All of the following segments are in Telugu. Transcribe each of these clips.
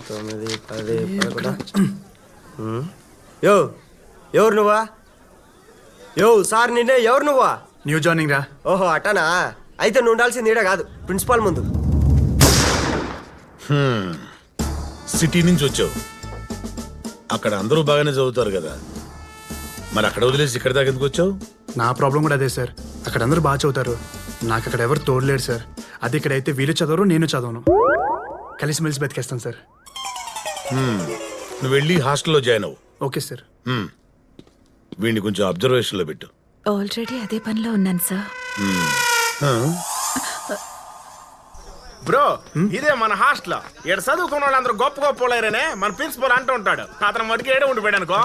9, 10, 11. యో ఎవరు నువ్వా? యో సార్ నిన్నే, ఎవరు నువ్వా? న్యూ జాయినింగ్ రా. ఓహో అటనా? అయితే నువ్వు ఉండాల్సింది ఈడ కాదు, ప్రిన్సిపాల్ ముందు. సిటీ నుంచి వచ్చావు, అక్కడ అందరూ బాగానే చదువుతారు కదా, మరి అక్కడ వదిలేసి ఇక్కడ దాకా ఎందుకు వచ్చావు? నా ప్రాబ్లం కూడా అదే సార్. అక్కడ అందరూ బాగా చదువుతారు, నాకు అక్కడ ఎవరు తోడలేరు సార్. అది ఇక్కడైతే వీళ్ళు చదవరు, నేను చదవను. కలిసిమెలిసి బతికేస్తాను సార్. నువ్వు వెళ్ళి హాస్టల్లో జాయిన్ అవ్వు. Okay sir. వీడిని కొంచెం అబ్జర్వేషన్లో పెట్టు. ఆల్రెడీ అదే పనిలో ఉన్నాను సార్. బ్రో ఇదే మన హాస్టల్. ఇక్కడ చదువుకున్న వాళ్ళందరూ గొప్ప గొప్ప వాళ్ళనే మన ప్రిన్సిపల్ అంటూ ఉంటాడు. అతను మటుకు ఏడే ఉండిపోయాడు అనుకో.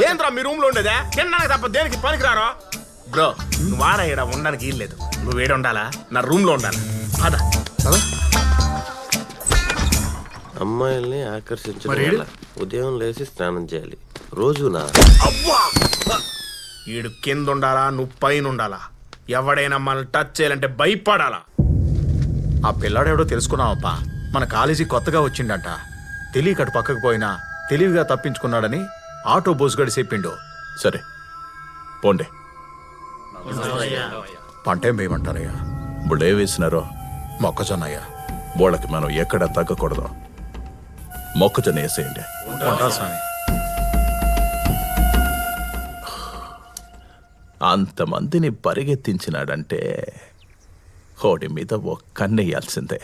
ఏంద్రా మీ రూమ్ లో ఉండేదే? తినడానికి తప్ప దేనికి పనికిరారో. బ్రో నువ్వు ఆడ ఇక్కడ ఉండడానికి ఏం లేదు, నువ్వు ఏడ ఉండాలా? నా రూమ్ లో ఉండాలి. అదా అమ్మాయిల్ని ఆకర్షించడం ఉదయం లేచి స్నానం చేయాలి రోజునా? అవ్వా ఈడు కింద ఉండాలా, నువ్వు పైన ఉండాలా. ఎవడైనా మనల్ని టచ్ చేయాలంటే భయపడాలా. ఆ పిల్లాడెవడో తెలుసుకున్నావప్పా. మన కాలేజీ కొత్తగా వచ్చిండంట. తెలియకటు పక్కకు పోయినా తెలివిగా తప్పించుకున్నాడని ఆటో బోసుగడి చెప్పిండు. సరే పోండే. పంటేం వేయమంటారయ్యా? బుడే వేసినారో మొక్కజొన్నయ్యా. వాళ్ళకి మనం ఎక్కడ తగ్గకూడదు, మొక్కజొన్న వేసేయండి. ఉంటా స్వామి. అంతమందిని పరిగెత్తించినాడంటే హోడి మీద ఒక్కన్నేయాల్సిందే.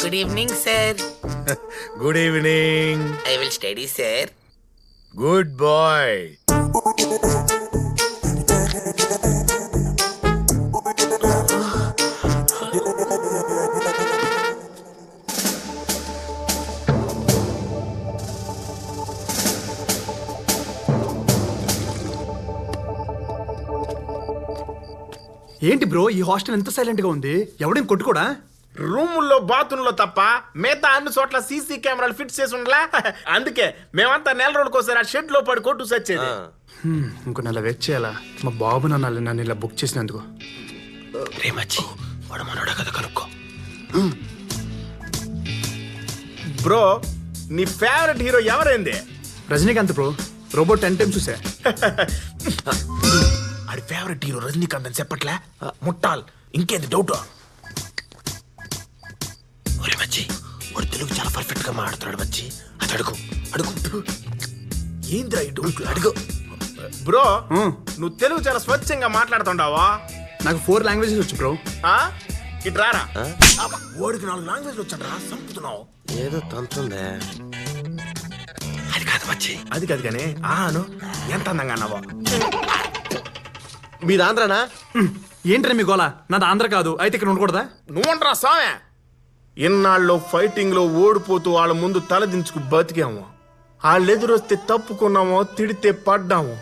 Good evening, sir. Good evening. I will study, sir. Good boy. ఏంటి బ్రో ఈ హాస్టల్ ఎంత సైలెంట్ గా ఉంది? ఎవడేం కొట్టుకోడా? రూముల్లో బాత్రూంలో తప్ప మిగతా అన్ని చోట్ల సీసీ కెమెరాలు ఫిట్ చేసి ఉండలా. అందుకే మేమంతా నెల రోజులకోసారి ఆ షెడ్ లో పడి కొట్టు సచ్చేది. ఇంకో నెల వెయిట్ చేయాలా? మా బాబు నన్ను ఇలా బుక్ చేసినందుకు. బ్రో నీ ఫేవరెట్ హీరో ఎవరైంది? రజనీకాంత్ బ్రో. రోబో 10 times చూసా. ఆడి ఫేవరెట్ హీరో రజనీకాంత్ అని చెప్పట్లే ముట్టాల్. ఇంకేంది డౌట్? ఒరే మచ్చి వాడు తెలుగు చాలా పర్ఫెక్ట్ గా మాట్లాడుతున్నాడు మచ్చి. అది అడుగు అడుగు. ఏంద్రా ఈ డౌట్? అడుగు బ్రో. నువ్వు తెలుగు చాలా స్వచ్ఛంగా మాట్లాడుతుండావా? నాకు 4 languages వచ్చు బ్రో. ఇటు రారా. వాడికి 4 లాంగ్వేజ్ వచ్చాడరా, సంపుతున్నావు. ఏదో తంతుందే. అది కాదు మచ్చి, అది కాదు కానీ ఆను ఎంత అందంగా అన్నావో. మీది ఆంధ్రానా? ఏంట్రా మీ గోళ? నాది ఆంధ్ర కాదు, అయితే ఇక్కడ ఉండకూడదా? నువ్వుంటరా స్వామి. ఇన్నాళ్ళు ఫైటింగ్ లో ఓడిపోతూ వాళ్ళ ముందు తలదించుకు బతికాము. వాళ్ళు ఎదురొస్తే తప్పుకున్నామో, తిడితే పడ్డాము.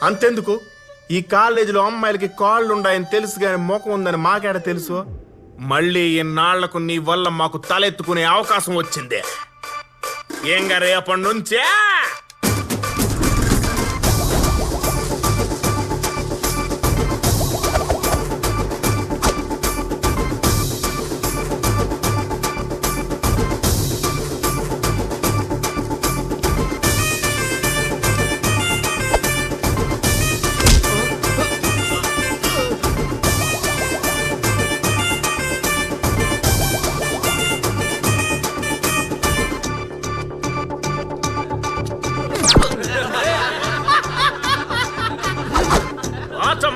అంతెందుకు ఈ కాలేజీలో అమ్మాయిలకి కాళ్ళు ఉన్నాయని తెలుసు కానీ ముఖం ఉందని మాకేడ తెలుసు. మళ్ళీ ఇన్నాళ్లకు నీ వల్ల మాకు తలెత్తుకునే అవకాశం వచ్చింది. ఏంగా రేపటి నుంచే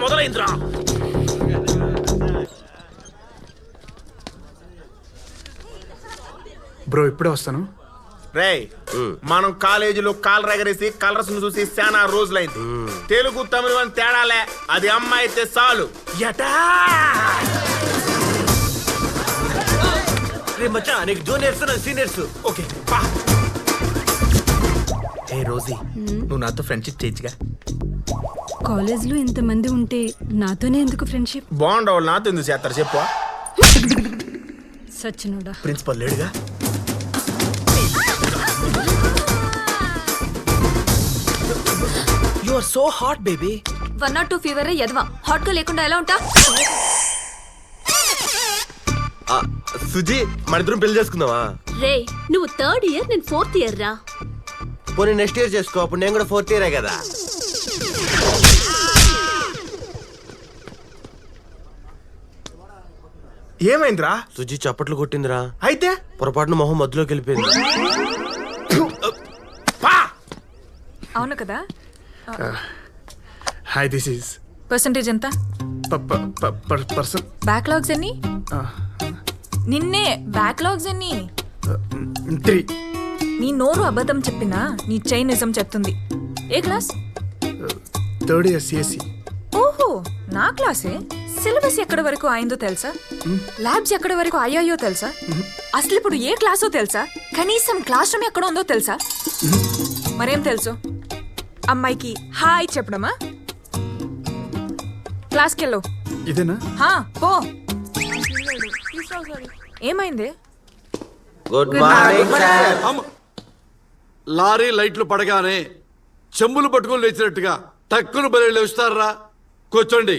మొదలైందిరా. బ్రో ఇప్పుడే వస్తాను. రేయ్ మనం కాలేజీలో కాల్ రగరేసి కలర్స్ ను చూసి చాలా రోజులైంది. తెలుగు తమిళ అని తేడాలే, అది అమ్మాయి అయితే చాలు. నీకు జూనియర్స్ సీనియర్స్. ఓకే ఏ రోజీ, నువ్వు నాతో ఫ్రెండ్షిప్ చేయొచ్చుగా. కాలేజ్లో ఇంతమంది ఉంటే నాతోనే ఎందుకు ఫ్రెండ్షిప్? బాగుండవు వాళ్ళు నాతో ఎందుకు చేస్తారు చెప్పు. సచ్చినోడా. ప్రిన్సిపల్ లేడుగా. You are so hot, baby. 102 fever ఎదవా హాట్ గా లేకుండా ఎలా ఉంటా? సుజీ మన ఇద్దరం పెళ్లి చేసుకుందామా? రే నువ్వు 3rd ఇయర్ నేను 4th ఇయర్ రా. పోనీ నెక్స్ట్ ఇయర్ చేసుకో, అప్పుడు నేను కూడా 4th ఇయరే కదా. ఏమైందిరా? సుజీ చప్పట్లు కొట్టిందిరా. అయితే పొరపాటున మొహం మధ్యలోకి వెళ్ళిపోయింది. అవును కదా. హాయ్ దిస్ ఈస్ పర్సంటేజ్ ఎంత? పర్సన్ బ్యాక్లాగ్స్ ఎన్ని? నిన్నే బ్యాక్లాగ్స్ ఎన్ని? 3. నీ నోరు అబద్ధం చెప్పినా నీ చైన్ నిజం చెప్తుంది. ఏ క్లాస్? 3rd year CSE. ఓహో నా క్లాసే. సిలబస్ ఎక్కడి వరకు అయిందో తెలుసా? ల్యాబ్స్ ఎక్కడి వరకు అయ్యాయో తెలుసా? అసలు ఇప్పుడు ఏ క్లాసో తెలుసా? కనీసం క్లాస్ రూమ్ ఎక్కడ ఉందో తెలుసా? మరేం తెలుసు? అమ్మాయికి హాయ్ చెప్పడమా? క్లాస్కి వెళ్ళు. ఇదేనా? హా పో. ఏమైంది? Good morning sir. లారీ లైట్లు పడగానే చెంబులు పట్టుకొని లేచినట్టుగా టక్కును బలి లేస్తారా? కూర్చోండి.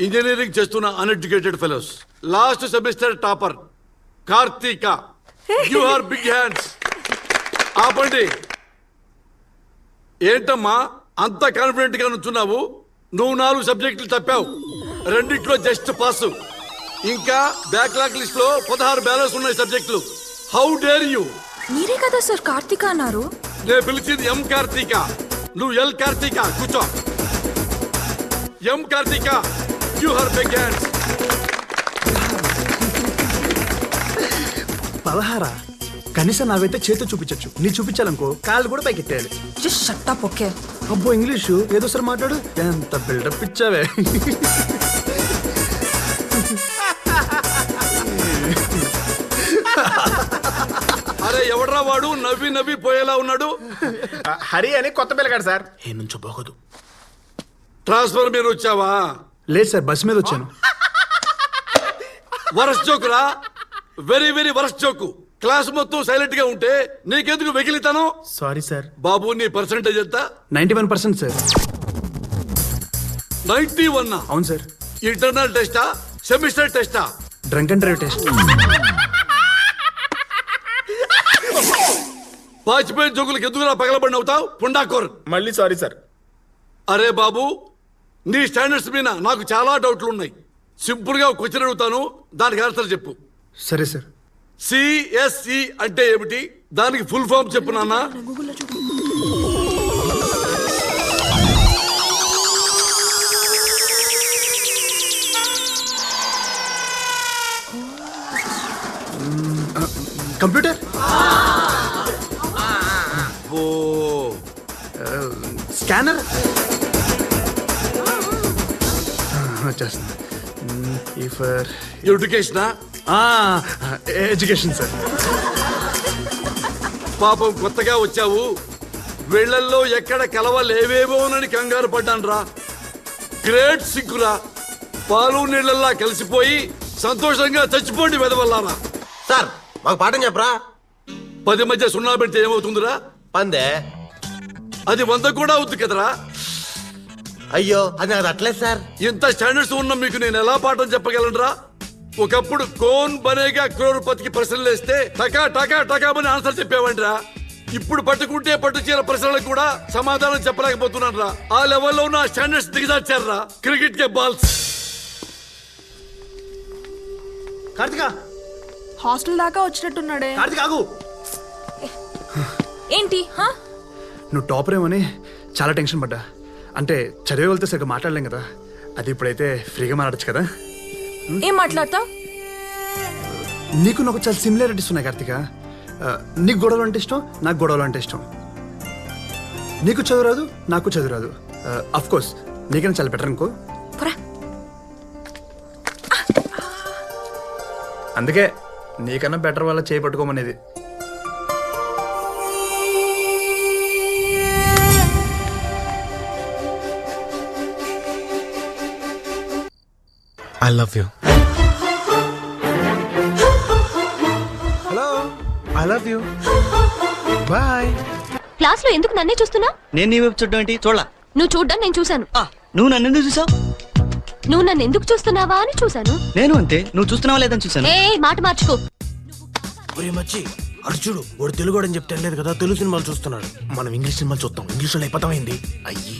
ఇంజనీరింగ్ చేస్తున్న uneducated fellows, last semester topper Karthika, you are big hands. ఆపండి. ఏంటమ్మా అంత కాన్ఫిడెంట్ గా నుంచున్నావు? నువ్వు 4 సబ్జెక్టులు తప్పావు, 2 జస్ట్ పాస్. ఇంకా బ్యాక్లాగ్ లిస్ట్ లో 16 బ్యాలెన్స్ ఉన్నాయి సబ్జెక్టులు. How dare you? మీరే కదా సార్ కార్తీక అన్నారు. నేను పిలిచింది ఎం కార్తీక, నువ్వు ఎల్ కార్తీక. కూర్చో. M Karthika, you have big hands. 16. కనీసం నావైతే చేతి చూపించచ్చు, నీ చూపించాలనుకో కాళ్ళు కూడా పైకి ఎత్తేయాలి. Just shut up okay. అబ్బో ఇంగ్లీషు ఏదో సార్ మాట్లాడు. ఎంత బిల్డప్ ఇచ్చావే. అరే ఎవడ్రా వాడు నవ్వి నవ్వి పోయేలా ఉన్నాడు? హరి అని కొత్త పిల్లగాడు సార్. ఏ నుంచో బాగోదు. ట్రాన్స్ఫర్ మీద వచ్చావా? లేదు సార్ బస్ మీద వచ్చాను. వరస్ట్ జోకురా, very very worst joke. Class మొత్తం సైలెంట్ గా ఉంటే నీకెందుకు వెకిలితాను? Sorry sir. బాబు నీ పర్సెంటేజ్ ఎంత? 91% సార్. 91? అవును సార్. ఇంటర్నల్ టెస్టా సెమిస్టర్ టెస్టా? Drunk and drive test. Vajpayee జోకులకు ఎందుకులా పగలబడి అవుతావు పుండాకోర్? మళ్ళీ సారీ సార్. అరే బాబు, నీ స్టాండర్డ్స్ మీద నాకు చాలా డౌట్లు ఉన్నాయి. సింపుల్ గా క్వశ్చన్ అడుగుతాను, దానికి ఆన్సర్ చెప్పు. సరే సార్. సిఎస్ఈ అంటే ఏమిటి? దానికి ఫుల్ ఫామ్ చెప్పు నాన్న. కంప్యూటర్. ఓ స్కానర్. వచ్చేస్తుంది. ఫర్ ఎడ్యుకేషనా? Education sir. పాపం కొత్తగా వచ్చావు, వీళ్ళల్లో ఎక్కడ కలవలేవేమోనని కంగారు పడ్డాను రా. గ్రేట్ సిగ్గురా. పాలు నీళ్ళల్లా కలిసిపోయి సంతోషంగా చచ్చిపోండి వెదవల్లారా. సార్ మాకు పాఠం చెప్పరా? 10 మధ్య 0 పెడితే ఏమవుతుందిరా? పందే. అది 100 కూడా అవుతుంది కదరా. అయ్యో అది నాకు అట్లేదు సార్. ఇంత స్టాండర్డ్స్ ఉన్న మీకు నేను ఎలా పాఠం చెప్పగలనురా? ఒకప్పుడు కోన్ బనేగా క్రోర్పతికి ప్రశ్నలు వేస్తే టకా టకా టకామని ఆన్సర్ చెప్పేవండిరా. ఇప్పుడు పట్టుకుంటే పట్టు చీర ప్రశ్నలకు కూడా సమాధానం చెప్పలేకపోతున్నాను రా. ఆ లెవెల్లో ఉన్న స్టాండర్డ్స్ దిగజార్చారా. క్రికెట్ కే బాల్స్. కార్తిక. హాస్టల్ దాకా వచ్చినట్టున్నాడే. కార్తిక ఆగు. ఏంటి? నువ్వు టాపర్ ఏమని చాలా టెన్షన్ పడ్డా. అంటే చదివే వెళ్తే సరిగ్గా మాట్లాడలేం కదా, అది ఇప్పుడైతే ఫ్రీగా మాట్లాడచ్చు కదా. ఏం మాట్లాడతావు? నీకు నాకు చాలా సిమిలారిటీస్ ఉన్నాయి కార్తిక. నీకు గొడవలు అంటే ఇష్టం, నాకు గొడవలు అంటే ఇష్టం. నీకు చదువు రాదు, నాకు చదువు రాదు. అఫ్ కోర్స్ నీకైనా చాలా బెటర్ అనుకో. అందుకే నీకన్నా బెటర్ వాళ్ళ చేయి పట్టుకోమనేది. I love you. Hello I love you. Bye. Class లో ఎందుకు నన్నే చూస్తున్నా? నేను నీ వైపు చూడడం ఏంటి? చూడలా. నువ్వు చూడ్డం నేను చూశాను. నువ్వు నన్ను ఎందుకు చూసావు? నువ్వు నన్ను ఎందుకు చూస్తున్నావా అని చూశాను. నేను అంతే, నువ్వు చూస్తున్నావా లేదని చూసాను. ఏ మాట మార్చుకో. ఒరే మచ్చి అర్జుడు వాడు తెలుగు అని చెప్తే లేదు కదా, తెలుగు సినిమాలు చూస్తున్నాడు. మనం ఇంగ్లీష్ సినిమాలు చూస్తాం, ఇంగ్లీష్ లో అయిపోతామైంది. అయ్యి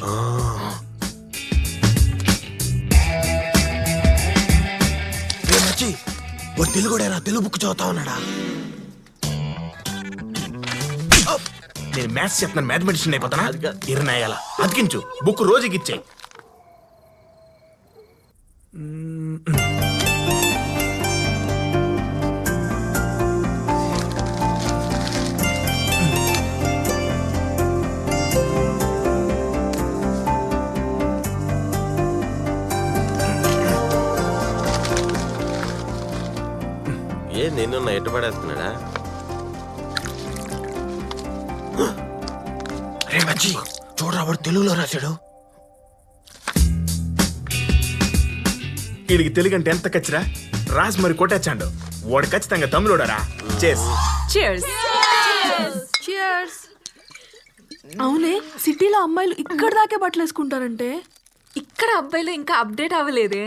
మచ్చి వాడు తెలుగు తెలుగు బుక్ చదువుతా ఉన్నాడా? నేను మ్యాథ్స్ చెప్తాను, మ్యాథమెటిషియన్ అయిపోతానా? ఇరనాయాల అతికించు, బుక్ రోజుకి ఇచ్చాయి. ఏ నిన్ను ఎట్టు పడేస్తున్నాడా? రే మచ్చి చూడరా, వాడు తెలుగులో రాశాడు. వీడికి తెలుగు అంటే ఎంత కచ్చిరా, రాసి మరి కొట్టేచ్చాడు. వాడు ఖచ్చితంగా తమిళోడరా. చేస్ Cheers. Cheers. అవునే, సిటీలో అమ్మాయిలు ఇక్కడ దాకే బట్టలు వేసుకుంటారంటే ఇక్కడ అబ్బాయిలు ఇంకా అప్డేట్ అవ్వలేదే.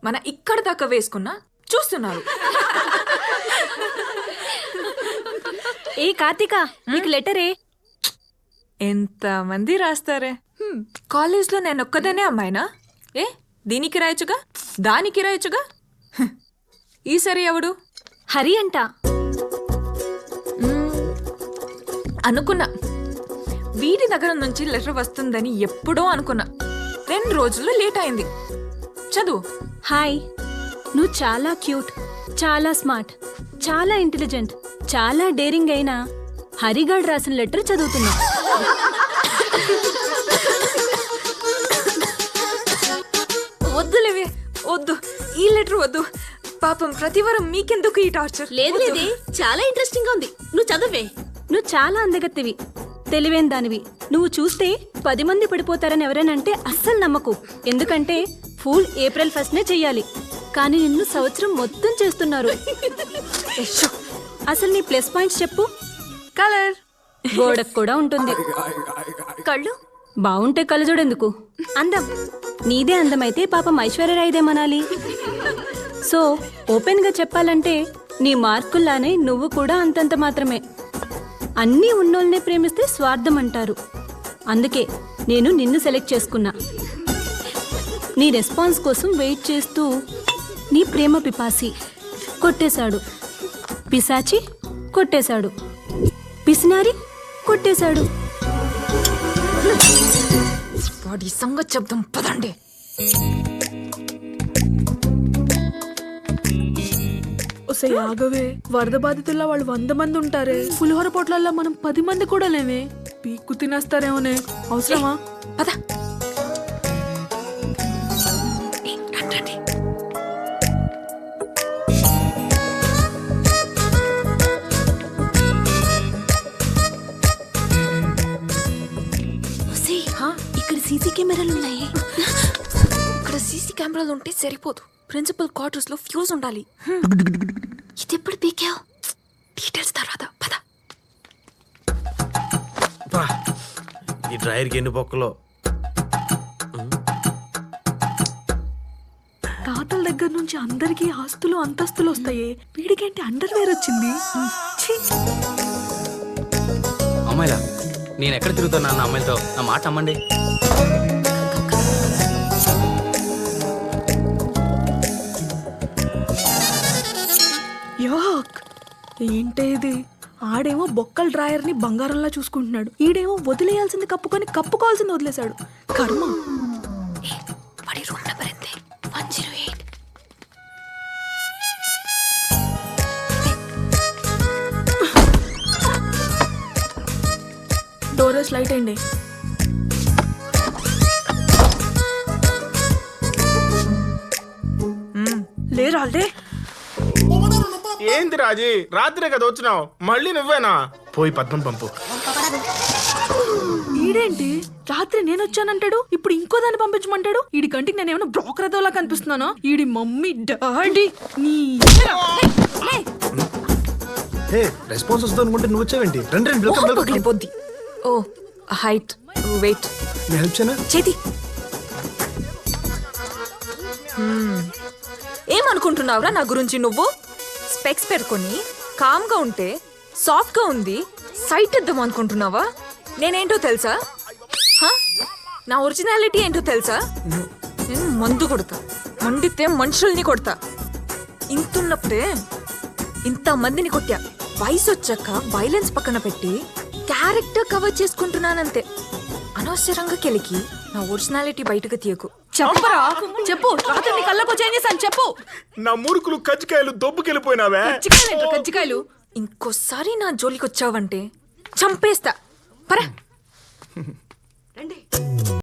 మన ఇక్కడ దాకా వేసుకున్నా చూస్తున్నారు. ఏ కార్తిక, నీకు లెటరే. ఎంత మంది రాస్తారే. కాలేజ్లో నేను ఒక్కదానే అమ్మాయినా? ఏ దీనికి రాయొచ్చుగా, దానికి రాయొచ్చుగా. ఈసారి ఎవడు? హరి అంట. అనుకున్నా వీడి దగ్గర నుంచి లెటర్ వస్తుందని ఎప్పుడో అనుకున్నా. 2 రోజుల్లో లేట్ అయింది. చదువు. హాయ్, నువ్వు చాలా క్యూట్, చాలా స్మార్ట్, చాలా ఇంటెలిజెంట్, చాలా డేరింగ్ అయిన హరిగాడ్ రాసిన లెటర్ చదువుతున్నా. వద్దులేవే, వద్దు, ఈ లెటర్ వద్దు. పాపం ప్రతివారం మీకెందుకు ఈ టార్చర్? లేదు లేదే, చాలా ఇంట్రెస్టింగ్ గా ఉంది. నువ్వు చదువే. నువ్వు చాలా అందగత్తివి, తెలివైన దానివి. నువ్వు చూస్తే 10 మంది పడిపోతారని ఎవరైనంటే అస్సలు నమ్మకు. ఎందుకంటే ఫూల్ ఏప్రిల్ 1నే చెయ్యాలి, కానీ నిన్ను సంవత్సరం మొత్తం చేస్తున్నారు. అసలు నీ ప్లస్ పాయింట్స్ చెప్పు. కలర్ గోడకు కూడా ఉంటుంది. కళ్ళు బాగుంటే కళ్ళజోడెందుకు? అందం నీదే అందమైతే పాపం ఐశ్వర్యరాయిదేమనాలి. సో ఓపెన్ గా చెప్పాలంటే నీ మార్కుల్లానే నువ్వు కూడా అంతంత మాత్రమే. అన్నీ ఉన్నోళ్ళనే ప్రేమిస్తే స్వార్థం అంటారు. అందుకే నేను నిన్ను సెలెక్ట్ చేసుకున్నా. నీ రెస్పాన్స్ కోసం వెయిట్ చేస్తూ నీ ప్రేమ పిపాసి కొట్టేశాడు, పిశాచి కొట్టేశాడు, పిసినారి కొట్టేశాడు. వాడి సంగతి చెప్దాం పదండి. ఒసే ఆగవే, వరద బాధితుల్లో వాళ్ళు 100 మంది ఉంటారే. పులిహోర పొట్లల్లో మనం 10 మంది కూడా లేవే. పీక్కు తినేస్తారేమోనే. అవసరమా? పద. ఇక్కడ సీసీ కెమెరాలు ఉన్నాయి. ఇక్కడ సీసీ కెమెరాలు ఉంటే సరిపోదు, ప్రిన్సిపల్ క్వార్టర్స్ లో ఫ్యూజ్ ఉండాలి. ఇది ఎప్పుడు పీకావు? డీటెయిల్స్ తర్వాత పద. ఈ డ్రైవర్కి ఎన్ని పొక్కలో. తాతల దగ్గర నుంచి అందరికీ ఆస్తులు అంతస్తులు వస్తాయి. వీడికేంటి అండర్వేర్ వచ్చింది? ఛీ! అమ్మాయిలా నేను ఎక్కడ తిరుగుతున్నా అన్న అమ్మాయిలతో నా మాట అమ్మండి. యాక్! ఏంటే ఇది? ఆడేమో బొక్కల డ్రాయర్ ని బంగారంలా చూసుకుంటున్నాడు, ఈడేమో వదిలేయాల్సింది కప్పుకొని కప్పుకోవాల్సింది వదిలేశాడు. కర్మ. వాడి రూమ్ నెంబర్ ఎంత? 108. డోరేస్ లైట్ అయింది. లేరా లే. ఏంది రాజీ, రాత్రే కదా వచ్చినావు, మళ్ళీ నువ్వేనా? పోయి పద్మం పంపు. ఈడేంటి రాత్రి నేను వచ్చానంటాడు, ఇప్పుడు ఇంకో దాన్ని పంపించమంటాడు. ఈడి కంటికి నేను ఏమైనా బ్రోకర్ అదోలా కనిపిస్తున్నానా? ఈడి మమ్మీ డాడీ నీ హే, రెస్పాన్స్ వస్తుంది అనుకుంటే నువ్వు వచ్చావేంటి? రండి రండి, వెల్కమ్ వెల్కమ్. పగిలిపోద్ది. ఓ హైట్, వెయిట్, నేను హెల్ప్ చేయనా? చేతి ఏమనుకుంటున్నావురా నా గురించి నువ్వు? స్పెక్స్ పెట్టుకొని కామ్గా ఉంటే సాఫ్ట్గా ఉంది సైట్ ఇద్దాం అనుకుంటున్నావా? నేనేంటో తెలుసా? హ? నా ఒరిజినాలిటీ ఏంటో తెలుసా? నేను మందు కొడతా, మండితే మనుషుల్ని కొడతా. ఇంతున్నప్పుడే ఇంతమందిని కొట్టా. వయసు వచ్చాక వైలెన్స్ పక్కన పెట్టి క్యారెక్టర్ కవర్ చేసుకుంటున్నానంతే. అనవసరంగా కెలికి నా ఒరిజినాలిటీ బయటకు తీయకు. చెప్పరా చెప్పు, రాత్రి నీ కళ్ళకు చేంజ్ చేశాను చెప్పు. నా మురుకులు కజ్జికాయలు దొబ్బుకెళ్ళిపోయినావే. కజ్జికాయలు కజ్జికాయలు. ఇంకోసారి నా జోలికి వచ్చావంటే చంపేస్తా. పరా.